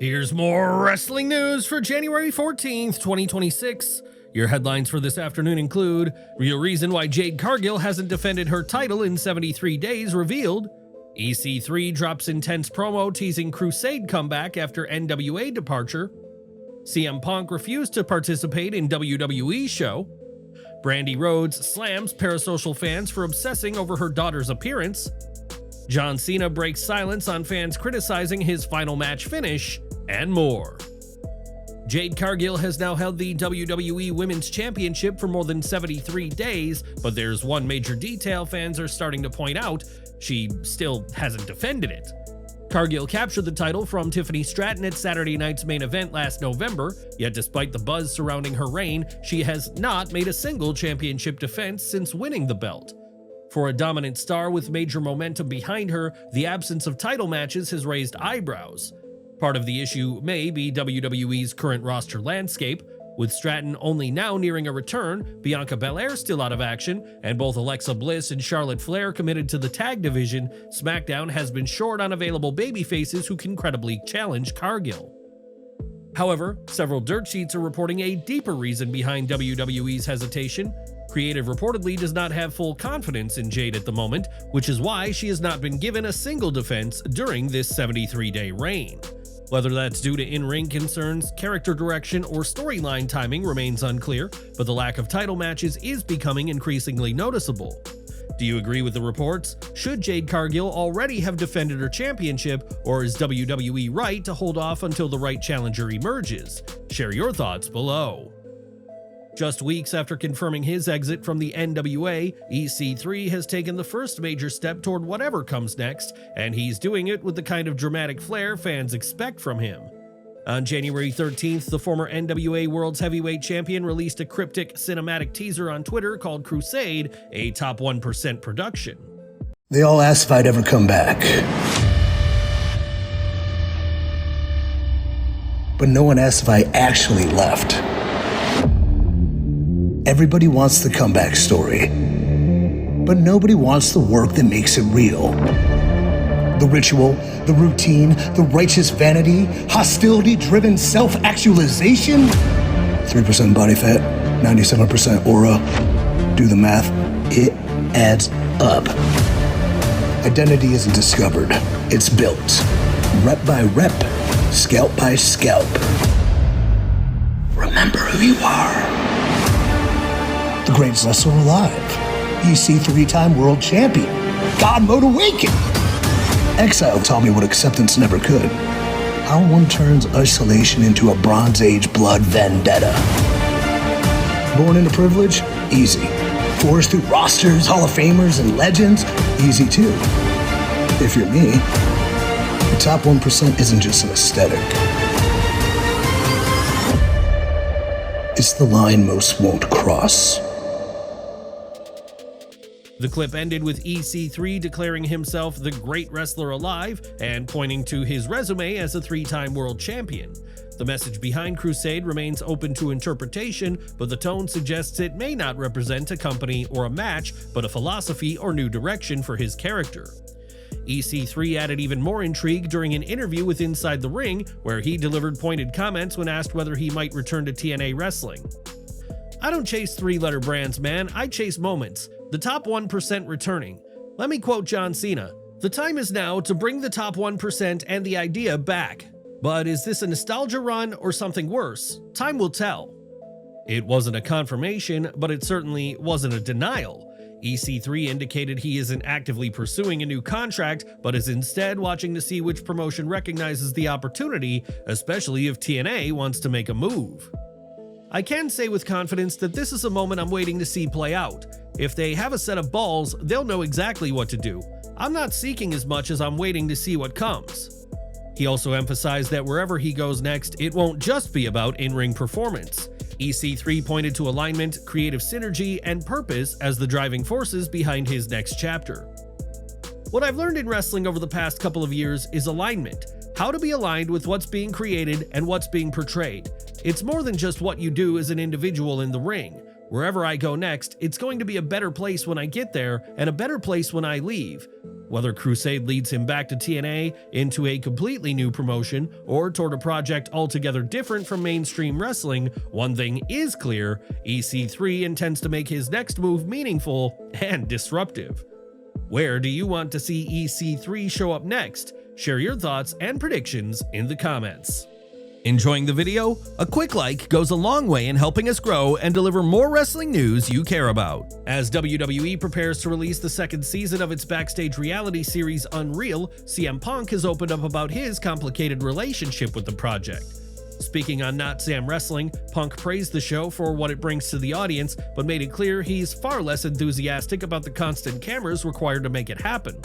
Here's more wrestling news for January 14th, 2026. Your headlines for this afternoon include: real reason why Jade Cargill hasn't defended her title in 73 days revealed, EC3 drops intense promo teasing CRUSADE comeback after NWA departure, CM Punk refused to participate in WWE show, Brandi Rhodes slams Parasocial fans for obsessing over her daughter's appearance, John Cena breaks silence on fans criticizing his final match finish, and more. Jade Cargill has now held the WWE Women's Championship for more than 73 days, but there's one major detail fans are starting to point out: she still hasn't defended it. Cargill captured the title from Tiffany Stratton at Saturday night's main event last November, yet despite the buzz surrounding her reign, she has not made a single championship defense since winning the belt. For a dominant star with major momentum behind her, the absence of title matches has raised eyebrows. Part of the issue may be WWE's current roster landscape, with Stratton only now nearing a return, Bianca Belair still out of action, and both Alexa Bliss and Charlotte Flair committed to the tag division. SmackDown has been short on available babyfaces who can credibly challenge Cargill. However, several dirt sheets are reporting a deeper reason behind WWE's hesitation. Creative reportedly does not have full confidence in Jade at the moment, which is why she has not been given a single defense during this 73-day reign. Whether that's due to in-ring concerns, character direction, or storyline timing remains unclear, but the lack of title matches is becoming increasingly noticeable. Do you agree with the reports? Should Jade Cargill already have defended her championship, or is WWE right to hold off until the right challenger emerges? Share your thoughts below. Just weeks after confirming his exit from the NWA, EC3 has taken the first major step toward whatever comes next, and he's doing it with the kind of dramatic flair fans expect from him. On January 13th, the former NWA World's Heavyweight Champion released a cryptic cinematic teaser on Twitter called CRUSADE, a top 1% production. They all asked if I'd ever come back. But no one asked if I actually left. Everybody wants the comeback story, but nobody wants the work that makes it real. The ritual, the routine, the righteous vanity, hostility-driven self-actualization. 3% body fat, 97% aura. Do the math, it adds up. Identity isn't discovered, it's built. Rep by rep, scalp by scalp. Remember who you are. The greatest wrestler alive. EC three-time world champion. God mode awakened. Exile taught me what acceptance never could. How one turns isolation into a Bronze Age blood vendetta. Born into privilege? Easy. Forced through rosters, Hall of Famers, and legends? Easy too. If you're me, the top 1% isn't just an aesthetic. It's the line most won't cross. The clip ended with EC3 declaring himself the great wrestler alive and pointing to his resume as a three-time world champion. The message behind CRUSADE remains open to interpretation, but the tone suggests it may not represent a company or a match, but a philosophy or new direction for his character. EC3 added even more intrigue during an interview with Inside the Ring, where he delivered pointed comments when asked whether he might return to TNA wrestling. "I don't chase three-letter brands, man, I chase moments. The top 1% returning. Let me quote John Cena, 'The time is now to bring the top 1% and the idea back. But is this a nostalgia run or something worse? Time will tell.' It wasn't a confirmation, but it certainly wasn't a denial. EC3 indicated he isn't actively pursuing a new contract, but is instead watching to see which promotion recognizes the opportunity, especially if TNA wants to make a move. I can say with confidence that this is a moment I'm waiting to see play out. If they have a set of balls, they'll know exactly what to do. I'm not seeking as much as I'm waiting to see what comes." He also emphasized that wherever he goes next, it won't just be about in-ring performance. EC3 pointed to alignment, creative synergy, and purpose as the driving forces behind his next chapter. "What I've learned in wrestling over the past couple of years is alignment. How to be aligned with what's being created and what's being portrayed. It's more than just what you do as an individual in the ring. Wherever I go next, it's going to be a better place when I get there and a better place when I leave. Whether CRUSADE leads him back to TNA, into a completely new promotion, or toward a project altogether different from mainstream wrestling, one thing is clear: EC3 intends to make his next move meaningful and disruptive. Where do you want to see EC3 show up next? Share your thoughts and predictions in the comments. Enjoying the video? A quick like goes a long way in helping us grow and deliver more wrestling news you care about. As WWE prepares to release the second season of its backstage reality series Unreal, CM Punk has opened up about his complicated relationship with the project. Speaking on Notsam Wrestling, Punk praised the show for what it brings to the audience, but made it clear he's far less enthusiastic about the constant cameras required to make it happen.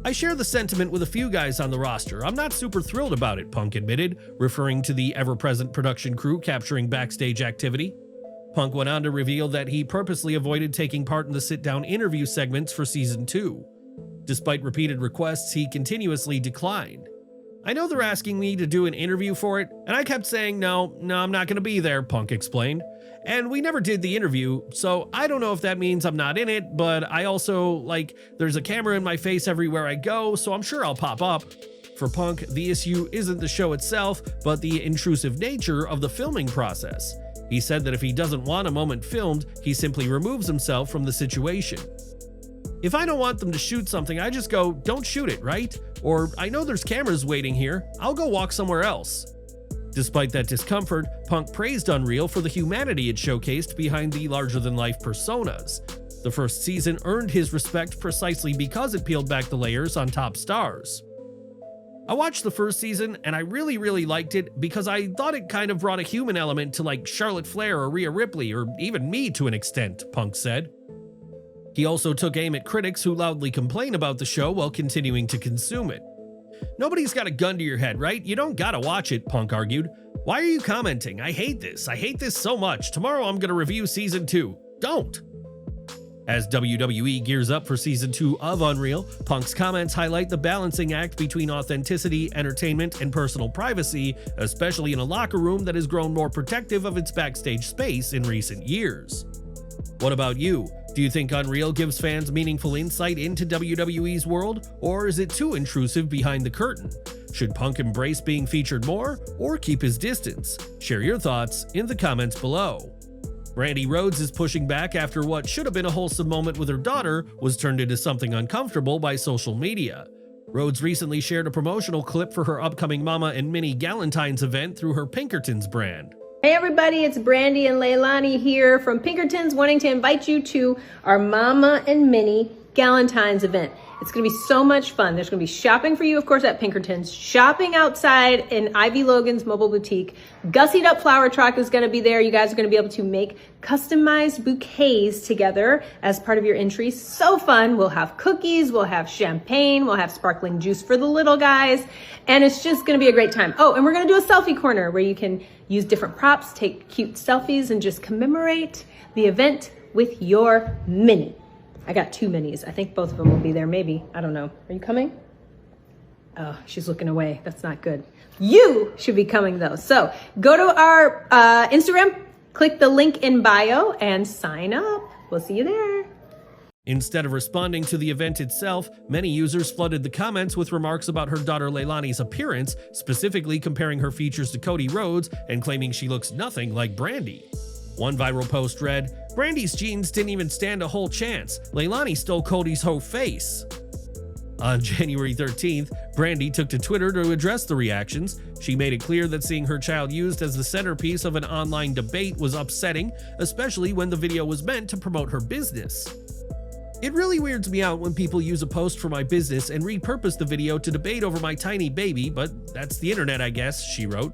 "I share the sentiment with a few guys on the roster. I'm not super thrilled about it," Punk admitted, referring to the ever-present production crew capturing backstage activity. Punk went on to reveal that he purposely avoided taking part in the sit-down interview segments for Season 2. Despite repeated requests, he continuously declined. "I know they're asking me to do an interview for it, and I kept saying no, I'm not going to be there," Punk explained. "And we never did the interview, so I don't know if that means I'm not in it, but I also, there's a camera in my face everywhere I go, so I'm sure I'll pop up." For Punk, the issue isn't the show itself, but the intrusive nature of the filming process. He said that if he doesn't want a moment filmed, he simply removes himself from the situation. "If I don't want them to shoot something, I just go, 'Don't shoot it,' right? Or, 'I know there's cameras waiting here, I'll go walk somewhere else.'" Despite that discomfort, Punk praised Unreal for the humanity it showcased behind the larger-than-life personas. The first season earned his respect precisely because it peeled back the layers on top stars. "I watched the first season, and I really liked it because I thought it kind of brought a human element to Charlotte Flair or Rhea Ripley, or even me to an extent," Punk said. He also took aim at critics who loudly complain about the show while continuing to consume it. "Nobody's got a gun to your head, right? You don't gotta watch it," Punk argued. "Why are you commenting? I hate this so much. Tomorrow I'm gonna review Season 2. Don't." As WWE gears up for Season 2 of Unreal, Punk's comments highlight the balancing act between authenticity, entertainment, and personal privacy, especially in a locker room that has grown more protective of its backstage space in recent years. What about you? Do you think Unreal gives fans meaningful insight into WWE's world, or is it too intrusive behind the curtain? Should Punk embrace being featured more, or keep his distance? Share your thoughts in the comments below. Brandi Rhodes is pushing back after what should have been a wholesome moment with her daughter was turned into something uncomfortable by social media. Rhodes recently shared a promotional clip for her upcoming Mama and Minnie Galentine's event through her Pinkertons brand. Hey everybody, it's Brandi and Leilani here from Pinkertons, wanting to invite you to our Mama and Minnie Galentine's event. It's going to be so much fun. There's going to be shopping for you, of course, at Pinkertons, shopping outside in Ivy Logan's mobile boutique. Gussied Up Flower Truck is going to be there. You guys are going to be able to make customized bouquets together as part of your entry. So fun. We'll have cookies, we'll have champagne, we'll have sparkling juice for the little guys, and it's just going to be a great time. Oh, and we're going to do a selfie corner where you can use different props, take cute selfies, and just commemorate the event with your Minnie. I got 2 minis. I think both of them will be there, maybe. I don't know. Are you coming? Oh, she's looking away. That's not good. You should be coming though. So go to our Instagram, click the link in bio, and sign up. We'll see you there. Instead of responding to the event itself, many users flooded the comments with remarks about her daughter Leilani's appearance, specifically comparing her features to Cody Rhodes and claiming she looks nothing like Brandi. One viral post read, "Brandi's jeans didn't even stand a whole chance. Leilani stole Cody's whole face." On January 13th, Brandi took to Twitter to address the reactions. She made it clear that seeing her child used as the centerpiece of an online debate was upsetting, especially when the video was meant to promote her business. "It really weirds me out when people use a post for my business and repurpose the video to debate over my tiny baby, but that's the internet, I guess," she wrote.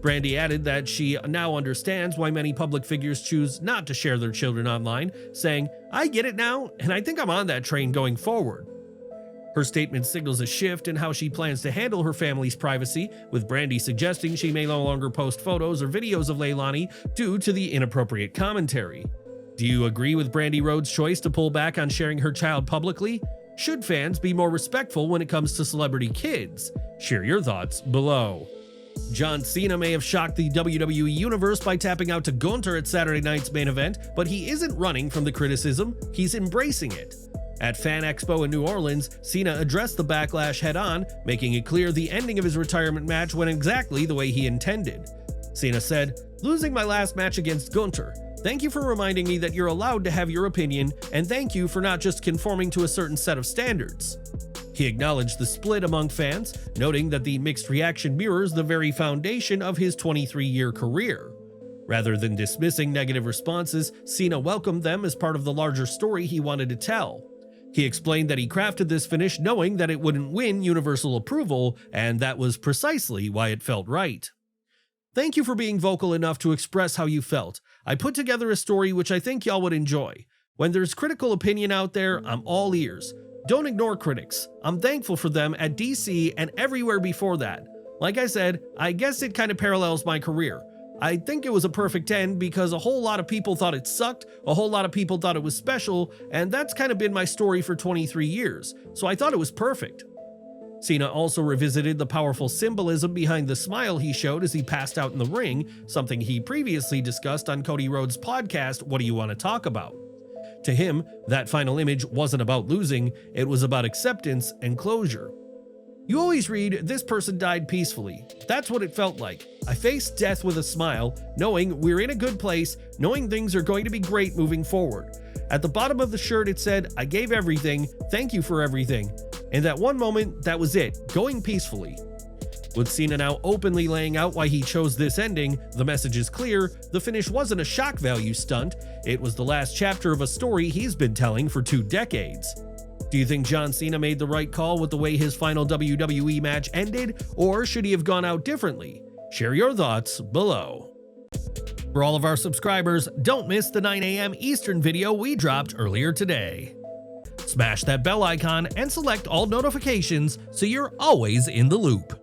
Brandi added that she now understands why many public figures choose not to share their children online, saying, "I get it now, and I think I'm on that train going forward." Her statement signals a shift in how she plans to handle her family's privacy, with Brandi suggesting she may no longer post photos or videos of Leilani due to the inappropriate commentary. Do you agree with Brandi Rhodes' choice to pull back on sharing her child publicly? Should fans be more respectful when it comes to celebrity kids? Share your thoughts below. John Cena may have shocked the WWE Universe by tapping out to Gunther at Saturday night's main event, but he isn't running from the criticism, he's embracing it. At Fan Expo in New Orleans, Cena addressed the backlash head-on, making it clear the ending of his retirement match went exactly the way he intended. Cena said, "Losing my last match against Gunther. Thank you for reminding me that you're allowed to have your opinion, and thank you for not just conforming to a certain set of standards." He acknowledged the split among fans, noting that the mixed reaction mirrors the very foundation of his 23-year career. Rather than dismissing negative responses, Cena welcomed them as part of the larger story he wanted to tell. He explained that he crafted this finish knowing that it wouldn't win universal approval, and that was precisely why it felt right. "Thank you for being vocal enough to express how you felt. I put together a story which I think y'all would enjoy. When there's critical opinion out there, I'm all ears. Don't ignore critics. I'm thankful for them at DC and everywhere before that. Like I said, I guess it kind of parallels my career. I think it was a perfect end because a whole lot of people thought it sucked, a whole lot of people thought it was special, and that's kind of been my story for 23 years, so I thought it was perfect." Cena also revisited the powerful symbolism behind the smile he showed as he passed out in the ring, something he previously discussed on Cody Rhodes' podcast, What Do You Want to Talk About? To him, that final image wasn't about losing, it was about acceptance and closure. "You always read, 'This person died peacefully.' That's what it felt like. I faced death with a smile, knowing we're in a good place, knowing things are going to be great moving forward. At the bottom of the shirt it said, 'I gave everything, thank you for everything.' In that one moment, that was it, going peacefully." With Cena now openly laying out why he chose this ending, the message is clear: the finish wasn't a shock value stunt, it was the last chapter of a story he's been telling for 2 decades. Do you think John Cena made the right call with the way his final WWE match ended, or should he have gone out differently? Share your thoughts below. For all of our subscribers, don't miss the 9 a.m. Eastern video we dropped earlier today. Smash that bell icon and select all notifications so you're always in the loop.